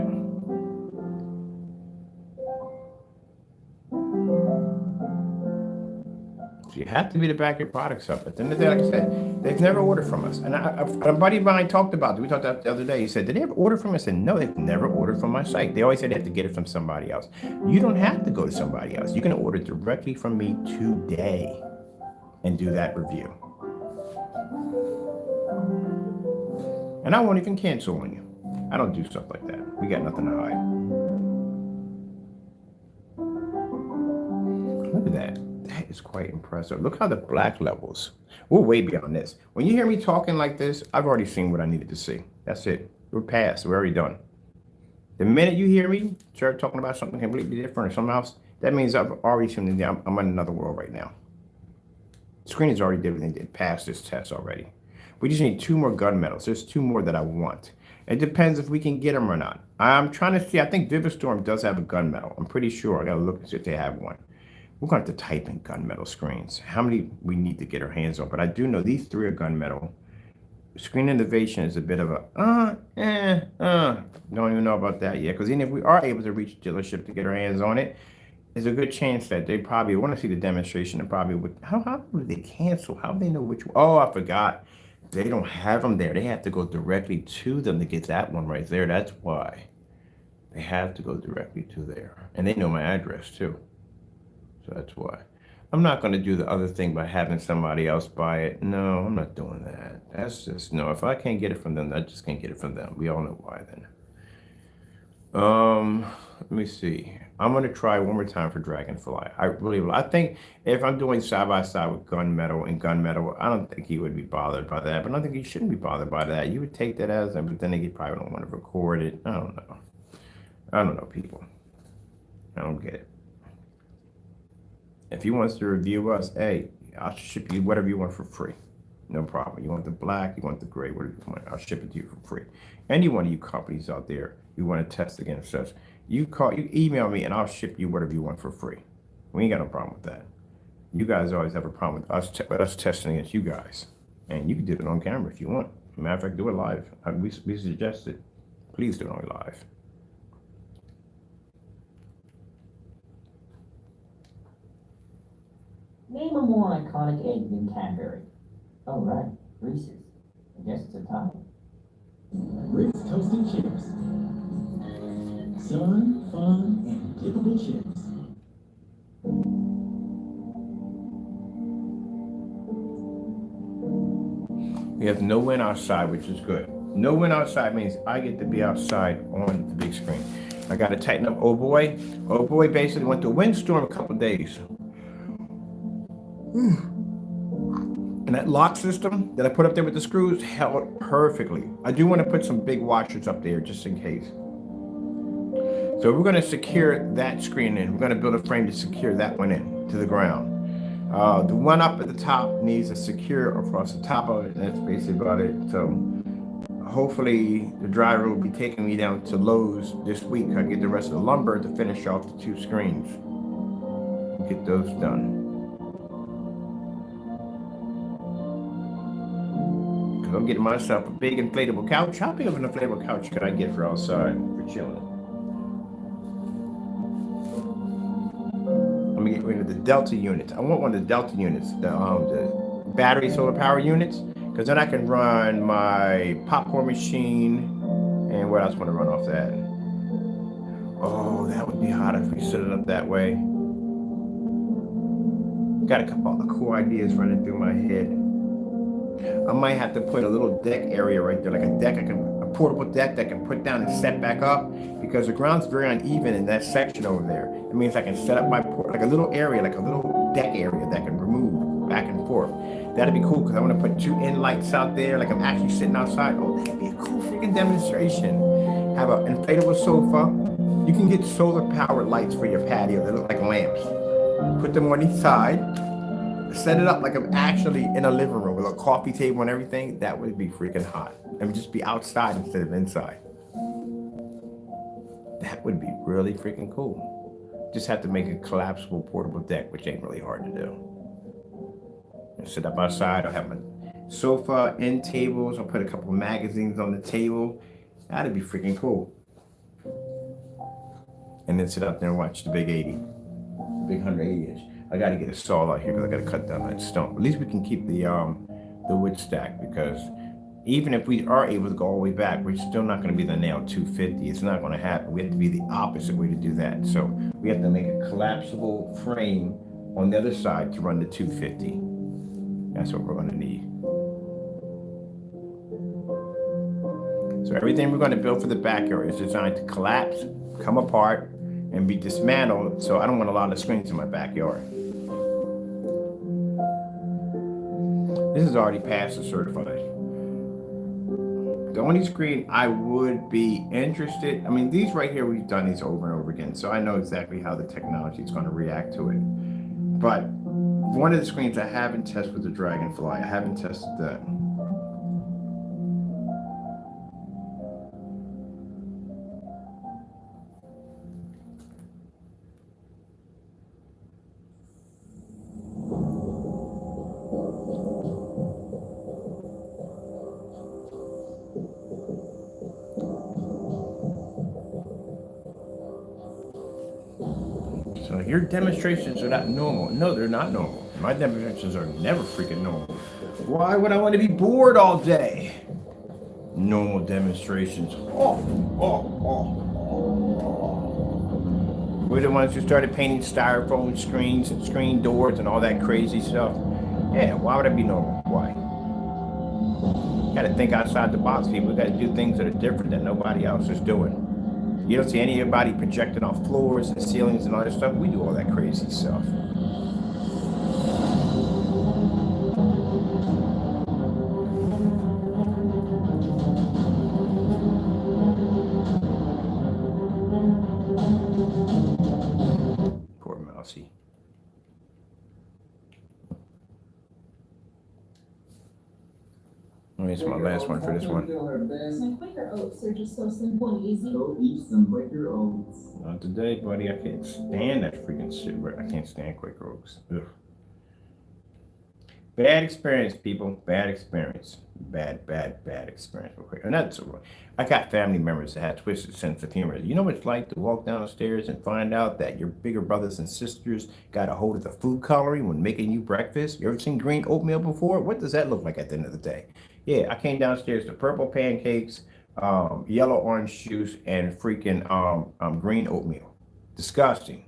Speaker 1: So you have to be to back your products up. At the end of the day, like I said, they've never ordered from us. And a buddy of mine talked about it. We talked about it the other day. He said, did they ever order from us? I said, no, they've never ordered from my site. They always said they have to get it from somebody else. You don't have to go to somebody else. You can order directly from me today and do that review. And I won't even cancel on you. I don't do stuff like that. We got nothing to hide. Look at that. That is quite impressive. Look how the black levels. We're way beyond this. When you hear me talking like this, I've already seen what I needed to see. That's it. We're past. We're already done. The minute you hear me start talking about something completely different or something else, that means I've already seen it. I'm in another world right now. The screen is already did it passed this test already. We just need 2 more gunmetals. There's 2 more that I want. It depends if we can get them or not. I'm trying to see. I think Vivistorm does have a gunmetal. I'm pretty sure. I got to look and see if they have one. We're going to have to type in gunmetal screens. How many we need to get our hands on. But I do know these 3 are gunmetal. Screen innovation is a bit of a, don't even know about that yet. Because even if we are able to reach dealership to get our hands on it, there's a good chance that they probably want to see the demonstration and probably would. How would they cancel? How do they know which one? Oh, I forgot. They don't have them there. They have to go directly to them to get that one right there. That's why. They have to go directly to there. And they know my address too. So that's why. I'm not going to do the other thing by having somebody else buy it. No, I'm not doing that. That's just, no. If I can't get it from them, I just can't get it from them. We all know why then. Let me see. I'm going to try one more time for Dragonfly. I think if I'm doing side by side with Gunmetal and Gunmetal, I don't think he would be bothered by that. But I don't think he shouldn't be bothered by that. You would take that as, but then he probably don't want to record it. I don't know, people. I don't get it. If he wants to review us, hey, I'll ship you whatever you want for free. No problem. You want the black, you want the gray, whatever you want. I'll ship it to you for free. Any one of you companies out there you want to test against us, you email me and I'll ship you whatever you want for free. We ain't got no problem with that. You guys always have a problem with us testing against you guys. And you can do it on camera if you want. Matter of fact, do it live. We suggest it. Please do it on live.
Speaker 3: Name a more iconic egg than Cadbury. Oh, right. Reese's. I guess it's a tie.
Speaker 4: Ritz Toasted Chips. Sun, fun, and dippable chips.
Speaker 1: We have no wind outside, which is good. No wind outside means I get to be outside on the big screen. I got to tighten up. Oh boy basically went through a windstorm a couple of days. And that lock system that I put up there with the screws held perfectly. I do want to put some big washers up there just in case. So we're going to secure that screen in. We're going to build a frame to secure that one in to the ground. The one up at the top needs a secure across the top of it. And that's basically about it. So hopefully the driver will be taking me down to Lowe's this week. I get the rest of the lumber to finish off the 2 screens. Get those done. I'm getting myself a big inflatable couch. How big of an inflatable couch could I get for outside for chilling? Let me get rid of the Delta units. I want one of the Delta units, the battery solar power units, because then I can run my popcorn machine and what else want to run off that? Oh, that would be hot if we set it up that way. Got a couple of cool ideas running through my head. I might have to put a little deck area right there, like a deck I can portable deck that can put down and set back up, because the ground's very uneven in that section over there. It means I can set up my like a little area, like a little deck area that can remove back and forth. That'd be cool because I want to put 2 end lights out there, like I'm actually sitting outside. Oh, that'd be a cool freaking demonstration. Have an inflatable sofa. You can get solar powered lights for your patio. They look like lamps. Put them on each side. Set it up like I'm actually in a living room with a coffee table and everything. That would be freaking hot. And just be outside instead of inside. That would be really freaking cool. Just have to make a collapsible portable deck, which ain't really hard to do. And sit up outside. I'll have my sofa, end tables. I'll put a couple magazines on the table. That'd be freaking cool. And then sit up there and watch the big 80, big 180 inch. I got to get a saw out here because I got to cut down that stump. At least we can keep the wood stack, because even if we are able to go all the way back, we're still not going to be the nail 250. It's not going to happen. We have to be the opposite way to do that. So we have to make a collapsible frame on the other side to run the 250. That's what we're going to need. So everything we're going to build for the backyard is designed to collapse, come apart, and be dismantled. So I don't want a lot of screens in my backyard. This is already past the certified. The only screen I would be interested, I mean, these right here, we've done these over and over again, so I know exactly how the technology is going to react to it. But one of the screens I haven't tested was the Dragonfly. I haven't tested that. So your demonstrations are not normal. No, they're not normal. My demonstrations are never freaking normal. Why would I want to be bored all day? Normal demonstrations. We're the ones who started painting styrofoam screens and screen doors and all that crazy stuff. Yeah, why would I be normal? Why? Got to think outside the box, people. We got to do things that are different that nobody else is doing. You don't see anybody projecting off floors and ceilings and all that stuff. We do all that crazy stuff. Poor Mousy. It's my last one for this one.
Speaker 2: My Quaker oats are just so simple and easy.
Speaker 4: Go eat some Quaker oats.
Speaker 1: Not today, buddy. I can't stand that freaking shit. I can't stand Quaker oats. Ugh. Bad experience, people. Bad experience. Bad experience. And that's I got family members that have twisted sense of humor. You know what it's like to walk down the stairs and find out that your bigger brothers and sisters got a hold of the food coloring when making you breakfast? You ever seen green oatmeal before? What does that look like at the end of the day? Yeah, I came downstairs to purple pancakes, yellow orange juice, and freaking green oatmeal. Disgusting.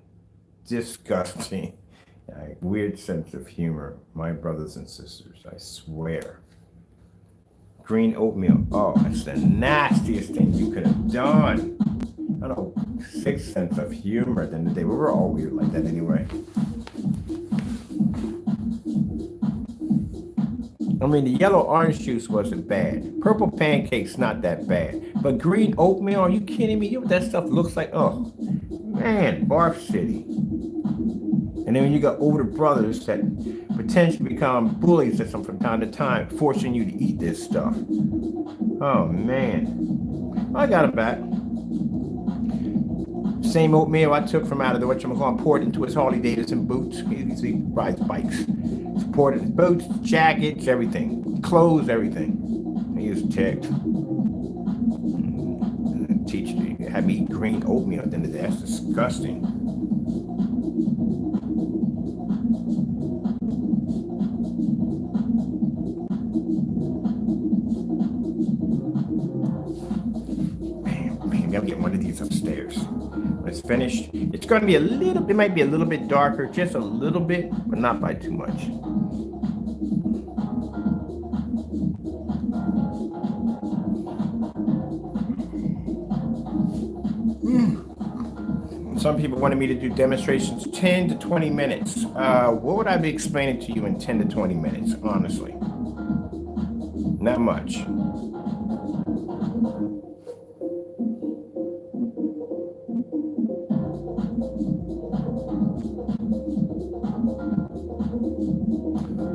Speaker 1: Disgusting. Weird sense of humor. My brothers and sisters, I swear. Green oatmeal. Oh, that's the nastiest thing you could have done. I don't know, 6 sense of humor at the end of the day. We were all weird like that anyway. I mean, the yellow orange juice wasn't bad. Purple pancakes, not that bad. But green oatmeal, are you kidding me? You know what that stuff looks like? Oh, man, barf city. And then when you got older brothers that potentially become bullies at some from time to time, forcing you to eat this stuff. Oh, man. I got it back. Same oatmeal I took from out of the whatchamacallit, poured into his Harley Davidson boots. He rides bikes. Poured in boots, jackets, everything. Clothes, everything. He was ticked. Teach me. Had me eat green oatmeal at the end of the day. That's disgusting. Man, gotta get one of these upstairs. When it's finished, it's gonna be it might be a little bit darker, just a little bit, but not by too much. Some people wanted me to do demonstrations 10 to 20 minutes. What would I be explaining to you in 10 to 20 minutes, honestly? Not much. All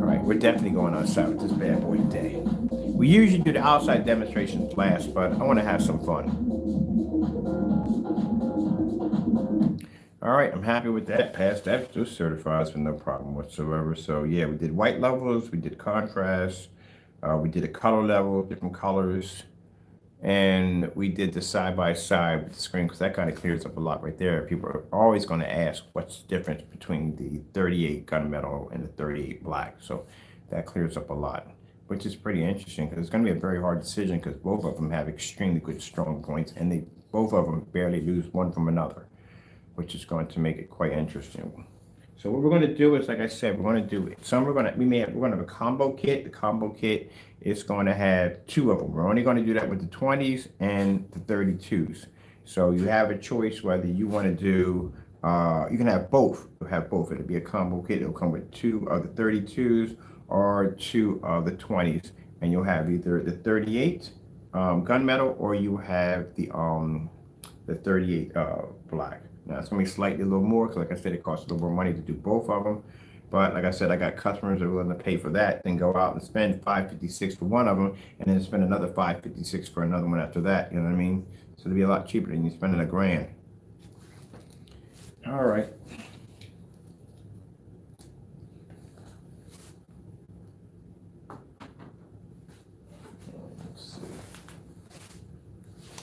Speaker 1: right, we're definitely going outside with this bad boy today. We usually do the outside demonstrations last, but I want to have some fun. All right, I'm happy with that. Passed that, just certified with no problem whatsoever. So yeah, we did white levels, we did contrast, we did a color level, different colors, and we did the side by side with the screen because that kind of clears up a lot right there. People are always going to ask what's the difference between the 38 gunmetal and the 38 black. So that clears up a lot, which is pretty interesting because it's going to be a very hard decision because both of them have extremely good strong points and they both of them barely lose one from another, which is going to make it quite interesting. So what we're going to do is, like I said, we're going to do some. We're going to have a combo kit. The combo kit is going to have two of them. We're only going to do that with the 20s and the 32s. So you have a choice whether you want to do. You can have both. You'll have both. It'll be a combo kit. It'll come with two of the 32s or two of the 20s, and you'll have either the 38 gunmetal or you have the 38 black. Now it's gonna be slightly a little more because, like I said, it costs a little more money to do both of them. But like I said, I got customers that are willing to pay for that, then go out and spend $556 for one of them, and then spend another $556 for another one after that. You know what I mean? So it'll be a lot cheaper than you spending $1,000. All right. Let's see.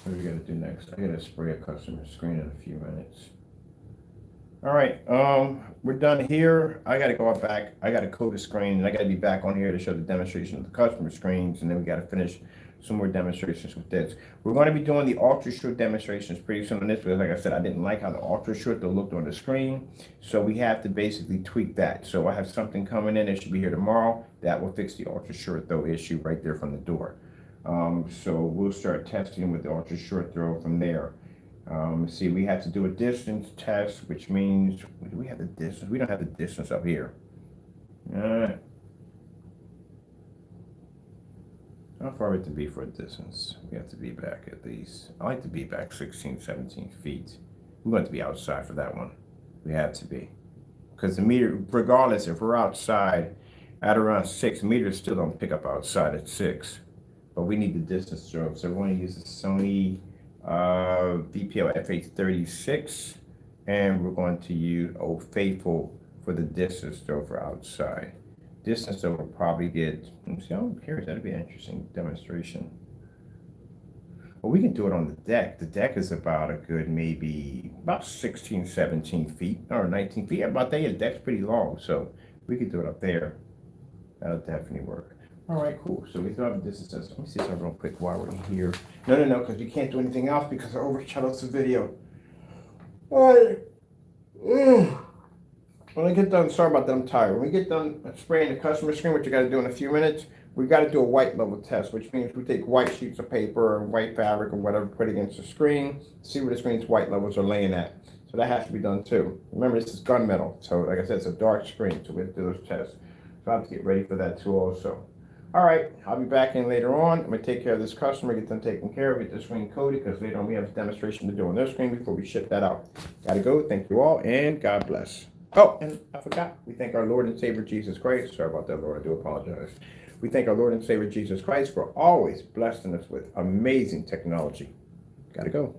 Speaker 1: What do we got to do next? I got to spray a customer screen in a few minutes. All right, we're done here. I got to go back. I got to code a screen, and I got to be back on here to show the demonstration of the customer screens, and then we got to finish some more demonstrations with this. We're going to be doing the ultra short demonstrations pretty soon on this because, like I said, I didn't like how the ultra short looked on the screen, so we have to basically tweak that. So I have something coming in. It should be here tomorrow. That will fix the ultra short throw issue right there from the door. So we'll start testing with the ultra short throw from there. See, we have to do a distance test, which means, do we have the distance? We don't have the distance up here. How far would it be for a distance? We have to be back at least, I like to be back 16, 17 feet. We want to be outside for that one. We have to be. Because the meter, regardless, if we're outside at around 6 meters, still don't pick up outside at 6. But we need the distance throw. So we're going to use the Sony VPL FH36, and we're going to use Old Faithful for the distance throw for outside. Distance throw will probably get, let's see, I'm curious, that'd be an interesting demonstration. Well, we can do it on the deck. The deck is about a good, maybe about 16, 17 feet, or 19 feet. About there, the deck's pretty long, so we could do it up there. That'll definitely work. All right, cool. So we still have a distance test. Let me see something real quick while we're here. No, because we can't do anything else because it overshadows the video. All right. When I get done, sorry about that, I'm tired. When we get done spraying the customer screen, which you got to do in a few minutes, we got to do a white level test, which means we take white sheets of paper or white fabric or whatever, put it against the screen, see where the screen's white levels are laying at. So that has to be done too. Remember, this is gunmetal. So like I said, it's a dark screen, so we have to do those tests. So I have to get ready for that too also. All right, I'll be back in later on. I'm gonna take care of this customer, get them taken care of, get the screen coded, because later on we have a demonstration to do on their screen before we ship that out. Gotta go, thank you all, and God bless. Oh, and I forgot, we thank our Lord and Savior Jesus Christ. Sorry about that, Lord, I do apologize. We thank our Lord and Savior Jesus Christ for always blessing us with amazing technology. Gotta go.